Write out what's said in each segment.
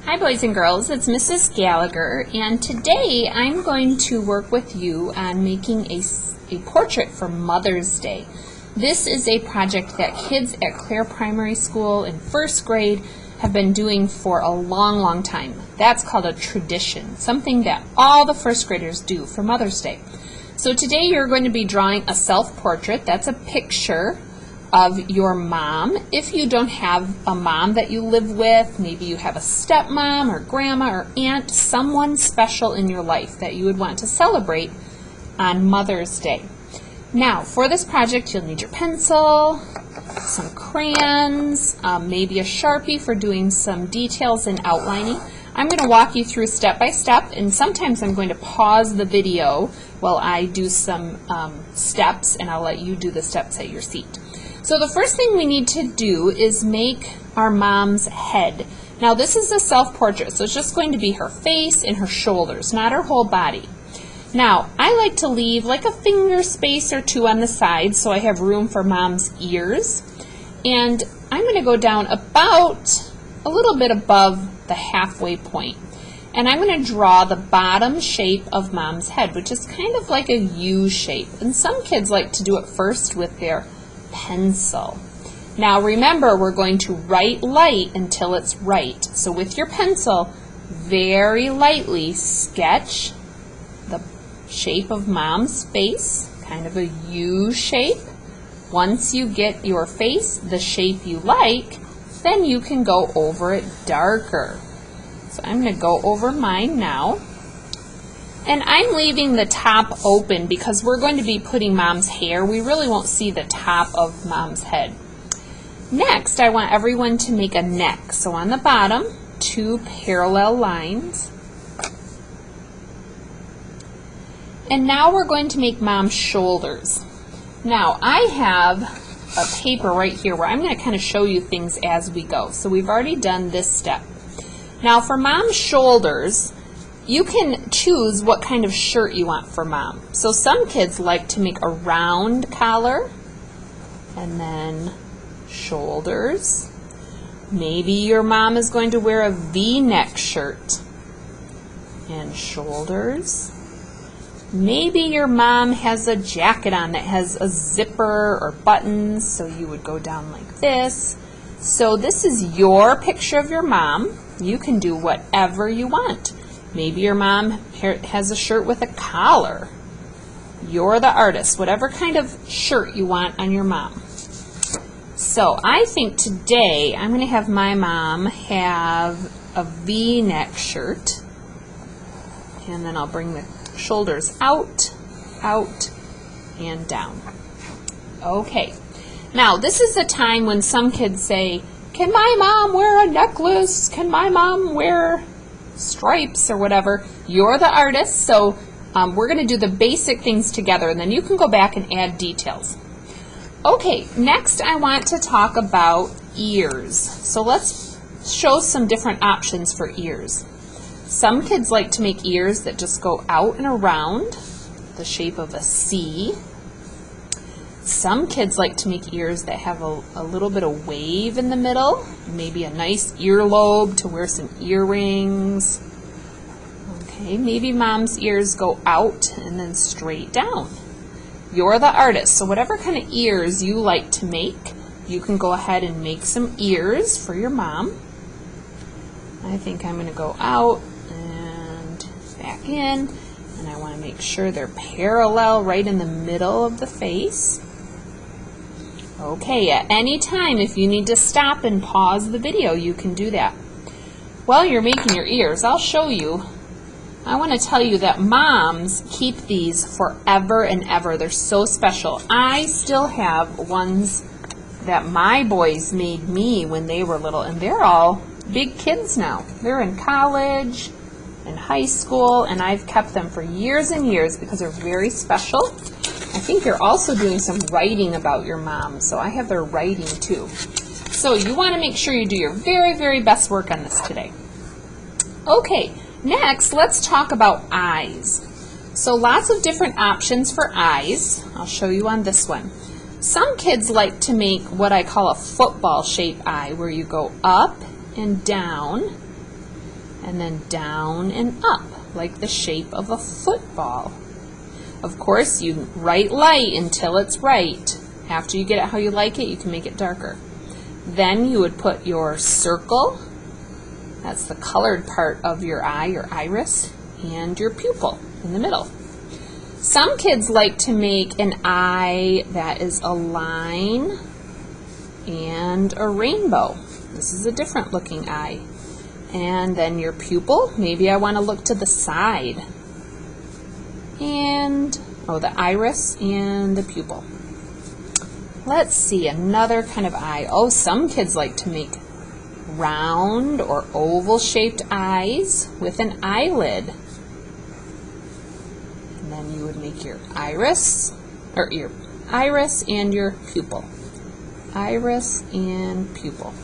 Hi boys and girls, it's Mrs. Gallagher, and today I'm going to work with you on making a portrait for Mother's Day. This is a project that kids at Clare Primary School in first grade have been doing for a long time. That's called a tradition, something that all the first graders do for Mother's Day. So today you're going to be drawing a self-portrait. That's a picture of your mom. If you don't have a mom that you live with, maybe you have a stepmom or grandma or aunt, someone special in your life that you would want to celebrate on Mother's Day. Now, for this project, you'll need your pencil, some crayons, maybe a Sharpie for doing some details and outlining. I'm going to walk you through step by step, and sometimes I'm going to pause the video while I do some steps, and I'll let you do the steps at your seat. So the first thing we need to do is make our mom's head. Now this is a self-portrait, so it's just going to be her face and her shoulders, not her whole body. Now, I like to leave like a finger space or two on the side so I have room for mom's ears. And I'm going to go down about a little bit above the halfway point. And I'm going to draw the bottom shape of mom's head, which is kind of like a U shape. And some kids like to do it first with their pencil. Now remember, we're going to write light until it's right. So with your pencil, very lightly sketch the shape of mom's face, kind of a U shape. Once you get your face the shape you like, then you can go over it darker. So I'm going to go over mine now. And I'm leaving the top open because we're going to be putting mom's hair. We really won't see the top of mom's head. Next, I want everyone to make a neck. So on the bottom, 2 parallel lines. And now we're going to make mom's shoulders. Now, I have a paper right here where I'm going to kind of show you things as we go. So we've already done this step. Now for mom's shoulders, you can choose what kind of shirt you want for mom. So some kids like to make a round collar and then shoulders. Maybe your mom is going to wear a V-neck shirt and shoulders. Maybe your mom has a jacket on that has a zipper or buttons, so you would go down like this. So this is your picture of your mom. You can do whatever you want. Maybe your mom has a shirt with a collar. You're the artist, whatever kind of shirt you want on your mom. So I think today I'm going to have my mom have a V-neck shirt. And then I'll bring the shoulders out, and down. Okay. Now this is the time when some kids say, "Can my mom wear a necklace? Can my mom wear stripes or whatever?" You're the artist, so we're going to do the basic things together, and then you can go back and add details. Okay, next I want to talk about ears. So let's show some different options for ears. Some kids like to make ears that just go out and around, the shape of a C. Some kids like to make ears that have a little bit of wave in the middle, maybe a nice earlobe to wear some earrings. Okay, maybe mom's ears go out and then straight down. You're the artist, so whatever kind of ears you like to make, you can go ahead and make some ears for your mom. I think I'm going to go out and back in, and I want to make sure they're parallel right in the middle of the face. Okay, at any time, if you need to stop and pause the video, you can do that. While you're making your ears, I'll show you. I want to tell you that moms keep these forever and ever. They're so special. I still have ones that my boys made me when they were little, and they're all big kids now. They're in college and high school, and I've kept them for years and years because they're very special. I think you're also doing some writing about your mom, so I have their writing too. So you want to make sure you do your very best work on this today. Okay, next let's talk about eyes. So lots of different options for eyes. I'll show you on this one. Some kids like to make what I call a football shape eye, where you go up and down and then down and up, like the shape of a football. Of course, you write light until it's right. After you get it how you like it, you can make it darker. Then you would put your circle, that's the colored part of your eye, your iris, and your pupil in the middle. Some kids like to make an eye that is a line and a rainbow. This is a different looking eye. And then your pupil, maybe I want to look to the side. And, the iris and the pupil. Let's see, another kind of eye. Some kids like to make round or oval shaped eyes with an eyelid. And then you would make your iris, or your iris and your pupil. Iris and pupil.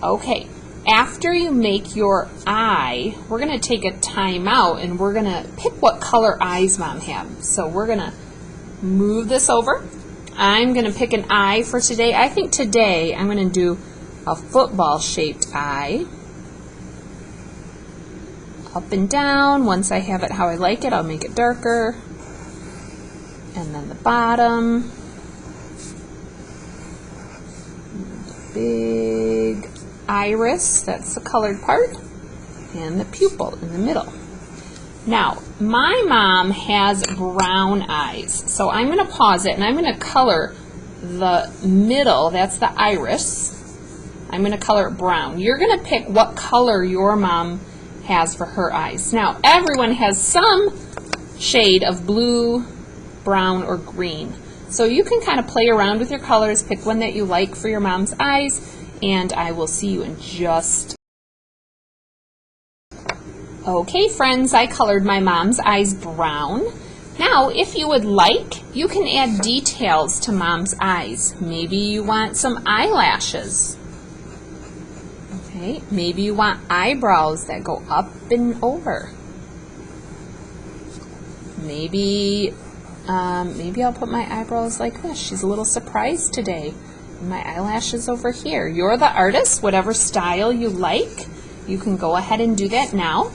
Okay, after you make your eye, we're going to take a time out and we're going to pick what color eyes Mom have. So we're going to move this over. I'm going to pick an eye for today. I think today I'm going to do a football-shaped eye. Up and down. Once I have it how I like it, I'll make it darker. And then the bottom. Big iris, that's the colored part. And the pupil in the middle. Now, my mom has brown eyes, so I'm going to pause it and I'm going to color the middle, that's the iris. I'm going to color it brown. You're going to pick what color your mom has for her eyes. Now, everyone has some shade of blue, brown, or green. So you can kind of play around with your colors, pick one that you like for your mom's eyes, and I will see you in just. Okay, friends, I colored my mom's eyes brown. Now, if you would like, you can add details to mom's eyes. Maybe you want some eyelashes. Okay, maybe you want eyebrows that go up and over. Maybe I'll put my eyebrows like this. She's a little surprised today. My eyelashes over here. You're the artist, whatever style you like. You can go ahead and do that now.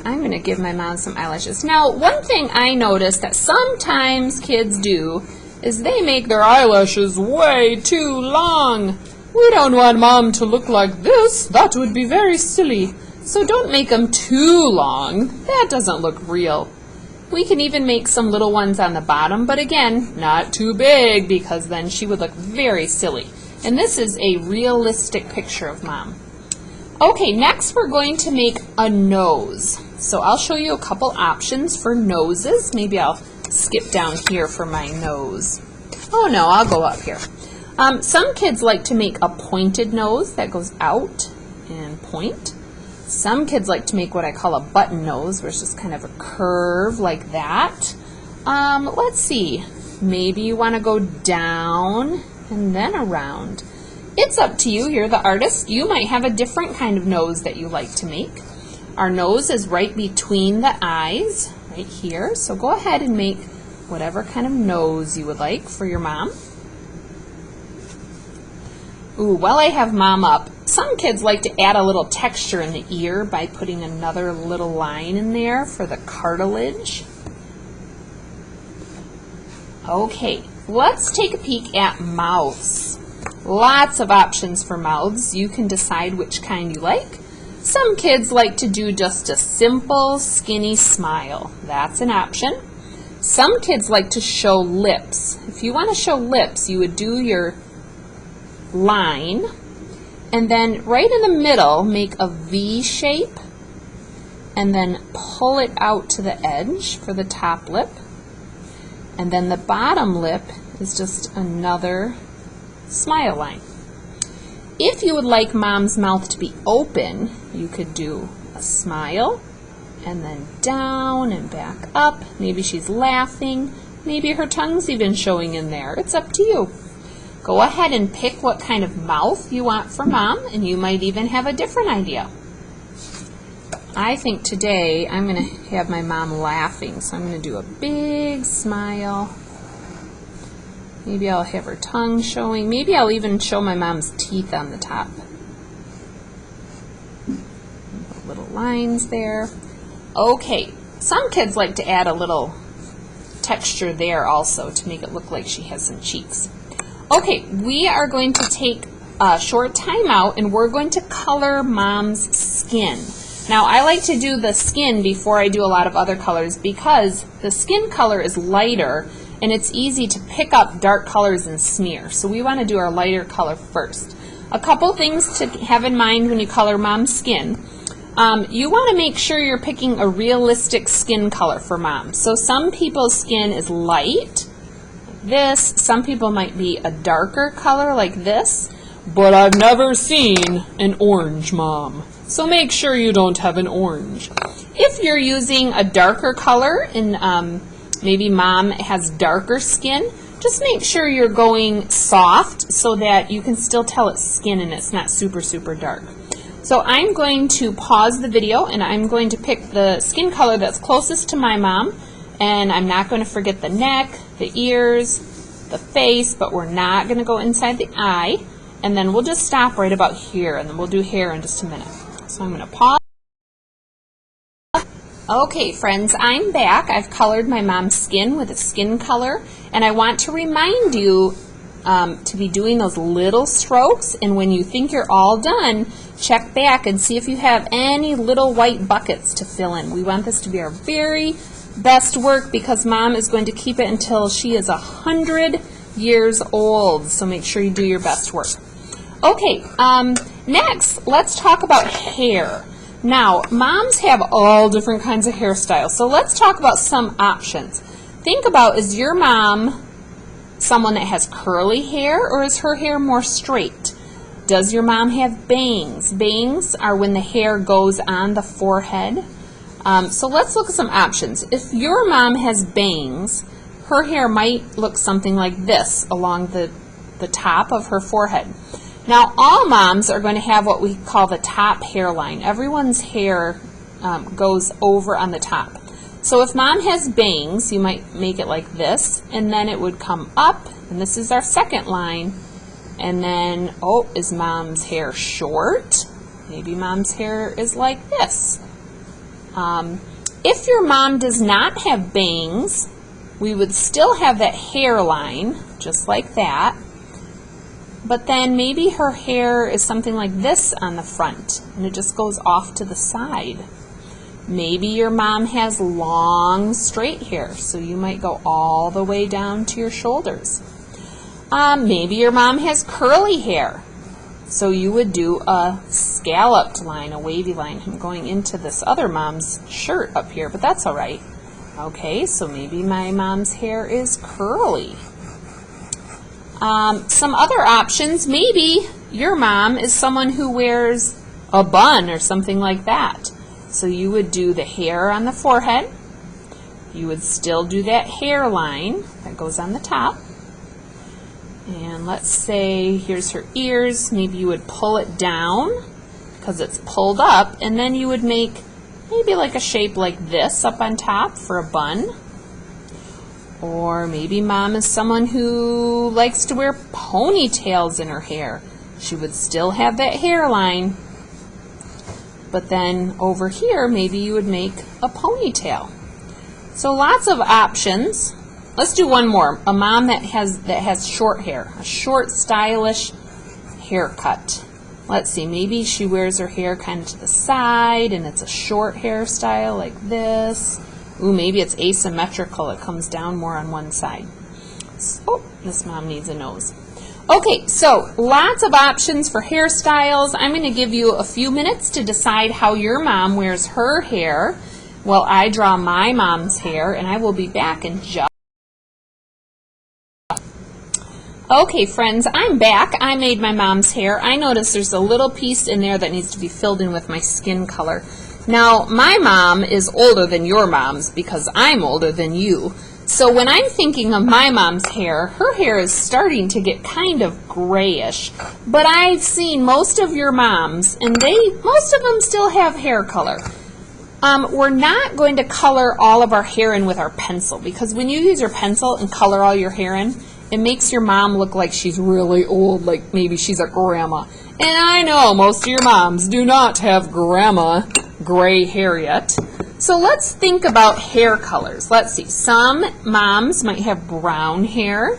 I'm going to give my mom some eyelashes. Now, one thing I noticed that sometimes kids do is they make their eyelashes way too long. We don't want mom to look like this. That would be very silly. So don't make them too long. That doesn't look real. We can even make some little ones on the bottom, but again, not too big because then she would look very silly. And this is a realistic picture of mom. Okay, next we're going to make a nose. So I'll show you a couple options for noses. Maybe I'll skip down here for my nose. Oh no, I'll go up here. Some kids like to make a pointed nose that goes out and point. Some kids like to make what I call a button nose, where it's just kind of a curve like that. Let's see. Maybe you want to go down and then around. It's up to you. You're the artist. You might have a different kind of nose that you like to make. Our nose is right between the eyes, right here. So go ahead and make whatever kind of nose you would like for your mom. Ooh, while I have mom up, some kids like to add a little texture in the ear by putting another little line in there for the cartilage. Okay, let's take a peek at mouths. Lots of options for mouths. You can decide which kind you like. Some kids like to do just a simple, skinny smile. That's an option. Some kids like to show lips. If you want to show lips, you would do your line, and then right in the middle, make a V shape, and then pull it out to the edge for the top lip. And then the bottom lip is just another smile line. If you would like mom's mouth to be open, you could do a smile, and then down and back up. Maybe she's laughing. Maybe her tongue's even showing in there. It's up to you. Go ahead and pick what kind of mouth you want for mom, and you might even have a different idea. I think today I'm going to have my mom laughing, so I'm going to do a big smile. Maybe I'll have her tongue showing. Maybe I'll even show my mom's teeth on the top. lines there. Okay, some kids like to add a little texture there also to make it look like she has some cheeks. Okay, we are going to take a short time out and we're going to color Mom's skin. Now, I like to do the skin before I do a lot of other colors because the skin color is lighter and it's easy to pick up dark colors and smear. So we want to do our lighter color first. A couple things to have in mind when you color Mom's skin. You want to make sure you're picking a realistic skin color for Mom. So some people's skin is light, like this. Some people might be a darker color like this. But I've never seen an orange Mom. So make sure you don't have an orange. If you're using a darker color and maybe Mom has darker skin, just make sure you're going soft so that you can still tell it's skin and it's not super, super dark. So I'm going to pause the video and I'm going to pick the skin color that's closest to my mom. And I'm not going to forget the neck, the ears, the face, but we're not going to go inside the eye. And then we'll just stop right about here and then we'll do hair in just a minute. So I'm going to pause. Okay, friends, I'm back. I've colored my mom's skin with a skin color, and I want to remind you to be doing those little strokes, and when you think you're all done, check back and see if you have any little white buckets to fill in. We want this to be our very best work because Mom is going to keep it until she is 100 years old, so make sure you do your best work. Okay, next, let's talk about hair. Now, moms have all different kinds of hairstyles, so let's talk about some options. Think about, is your mom someone that has curly hair, or is her hair more straight? Does your mom have bangs? Bangs are when the hair goes on the forehead. So let's look at some options. If your mom has bangs, her hair might look something like this along the top of her forehead. Now, all moms are going to have what we call the top hairline. Everyone's hair goes over on the top. So if Mom has bangs, you might make it like this, and then it would come up, and this is our second line. And then, oh, is Mom's hair short? Maybe Mom's hair is like this. If your mom does not have bangs, we would still have that hairline, just like that. But then maybe her hair is something like this on the front, and it just goes off to the side. Maybe your mom has long, straight hair, so you might go all the way down to your shoulders. Maybe your mom has curly hair, so you would do a scalloped line, a wavy line. I'm going into this other mom's shirt up here, but that's all right. Okay, so maybe my mom's hair is curly. Some other options, maybe your mom is someone who wears a bun or something like that. So you would do the hair on the forehead. You would still do that hairline that goes on the top. And let's say here's her ears. Maybe you would pull it down because it's pulled up, and then you would make maybe like a shape like this up on top for a bun. Or maybe Mom is someone who likes to wear ponytails in her hair. She would still have that hairline, but then over here maybe you would make a ponytail. So lots of options. Let's do one more. A mom that has short hair, a short, stylish haircut. Let's see, maybe she wears her hair kind of to the side and it's a short hairstyle like this. Ooh, maybe it's asymmetrical. It comes down more on one side. Oh, this mom needs a nose. Okay, so lots of options for hairstyles. I'm going to give you a few minutes to decide how your mom wears her hair while I draw my mom's hair, and I will be back in just. Okay, friends, I'm back. I made my mom's hair. I noticed there's a little piece in there that needs to be filled in with my skin color. Now, my mom is older than your mom's because I'm older than you. So when I'm thinking of my mom's hair, her hair is starting to get kind of grayish. But I've seen most of your moms, and most of them still have hair color. We're not going to color all of our hair in with our pencil, because when you use your pencil and color all your hair in, it makes your mom look like she's really old, like maybe she's a grandma. And I know most of your moms do not have grandma gray hair yet. So let's think about hair colors. Let's see. Some moms might have brown hair.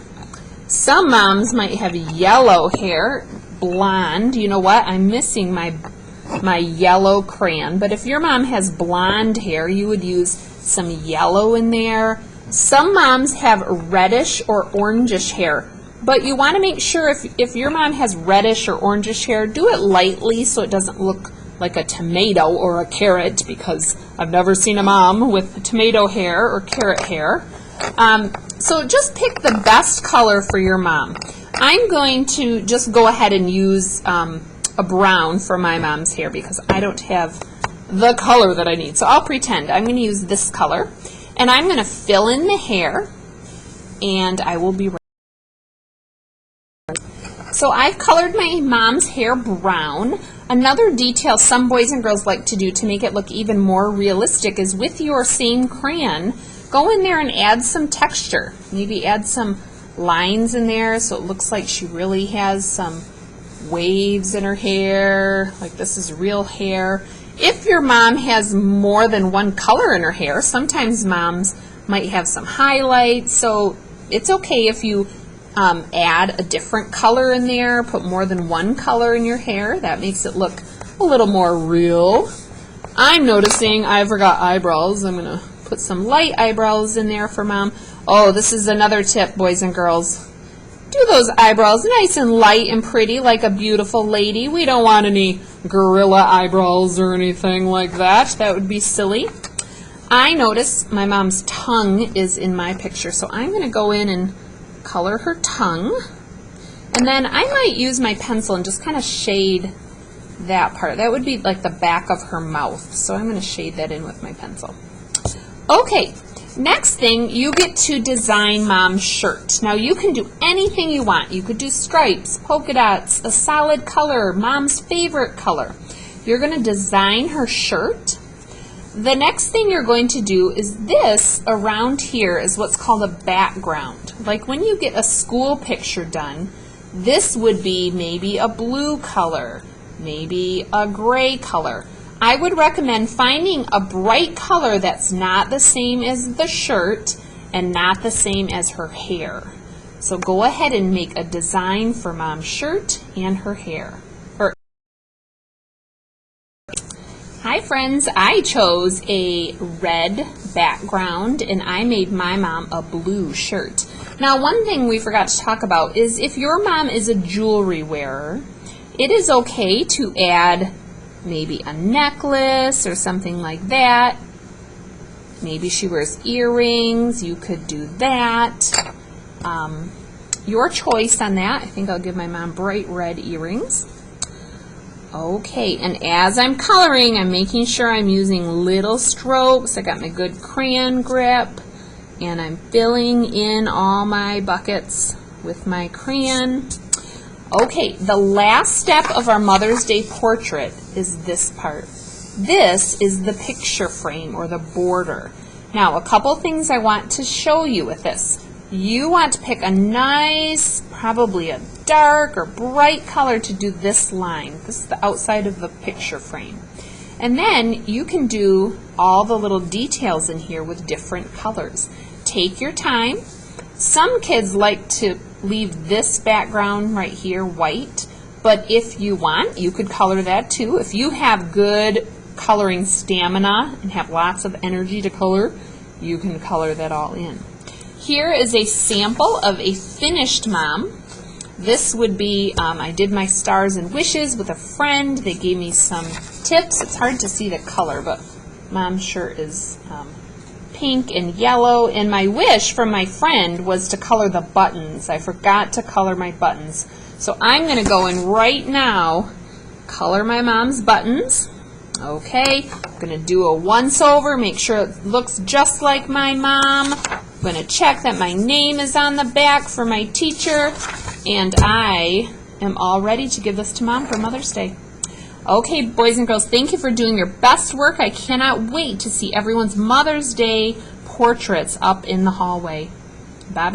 Some moms might have yellow hair, blonde. You know what? I'm missing my yellow crayon. But if your mom has blonde hair, you would use some yellow in there. Some moms have reddish or orangish hair. But you want to make sure if your mom has reddish or orangish hair, do it lightly so it doesn't look like a tomato or a carrot, because I've never seen a mom with tomato hair or carrot hair. So just pick the best color for your mom. I'm going to just go ahead and use a brown for my mom's hair because I don't have the color that I need. So I'll pretend I'm going to use this color, and I'm going to fill in the hair, and I will be ready. So I've colored my mom's hair brown. Another detail some boys and girls like to do to make it look even more realistic is with your same crayon, go in there and add some texture. Maybe add some lines in there so it looks like she really has some waves in her hair, like this is real hair. If your mom has more than one color in her hair, sometimes moms might have some highlights, so it's okay if you add a different color in there, put more than one color in your hair. That makes it look a little more real. I'm noticing I forgot eyebrows. I'm going to put some light eyebrows in there for mom. Oh, this is another tip, boys and girls. Do those eyebrows nice and light and pretty like a beautiful lady. We don't want any gorilla eyebrows or anything like that. That would be silly. I notice my mom's tongue is in my picture, so I'm going to go in and color her tongue, and then I might use my pencil and just kind of shade that part. That would be like the back of her mouth, so I'm going to shade that in with my pencil. Okay, next thing, you get to design mom's shirt. Now you can do anything you want. You could do stripes, polka dots, a solid color, mom's favorite color. You're going to design her shirt. The next thing you're going to do is this around here is what's called a background. Like when you get a school picture done, this would be maybe a blue color, maybe a gray color. I would recommend finding a bright color that's not the same as the shirt and not the same as her hair. So go ahead and make a design for mom's shirt and her hair. Hi friends, I chose a red background and I made my mom a blue shirt. Now one thing we forgot to talk about is if your mom is a jewelry wearer, it is okay to add maybe a necklace or something like that. Maybe she wears earrings, you could do that. Your choice on that. I think I'll give my mom bright red earrings. Okay, and as I'm coloring, I'm making sure I'm using little strokes. I got my good crayon grip, and I'm filling in all my buckets with my crayon. Okay, the last step of our Mother's Day portrait is this part. This is the picture frame or the border. Now, a couple things I want to show you with this. You want to pick a nice, probably a dark or bright color to do this line. This is the outside of the picture frame. And then you can do all the little details in here with different colors. Take your time. Some kids like to leave this background right here white, but if you want, you could color that too. If you have good coloring stamina and have lots of energy to color, you can color that all in. Here is a sample of a finished mom. This would be, I did my stars and wishes with a friend. They gave me some tips. It's hard to see the color, but mom's shirt is pink and yellow. And my wish from my friend was to color the buttons. I forgot to color my buttons. So I'm going to go in right now, color my mom's buttons. Okay, I'm going to do a once over, make sure it looks just like my mom. I'm going to check that my name is on the back for my teacher, and I am all ready to give this to Mom for Mother's Day. Okay, boys and girls, thank you for doing your best work. I cannot wait to see everyone's Mother's Day portraits up in the hallway. Bye-bye.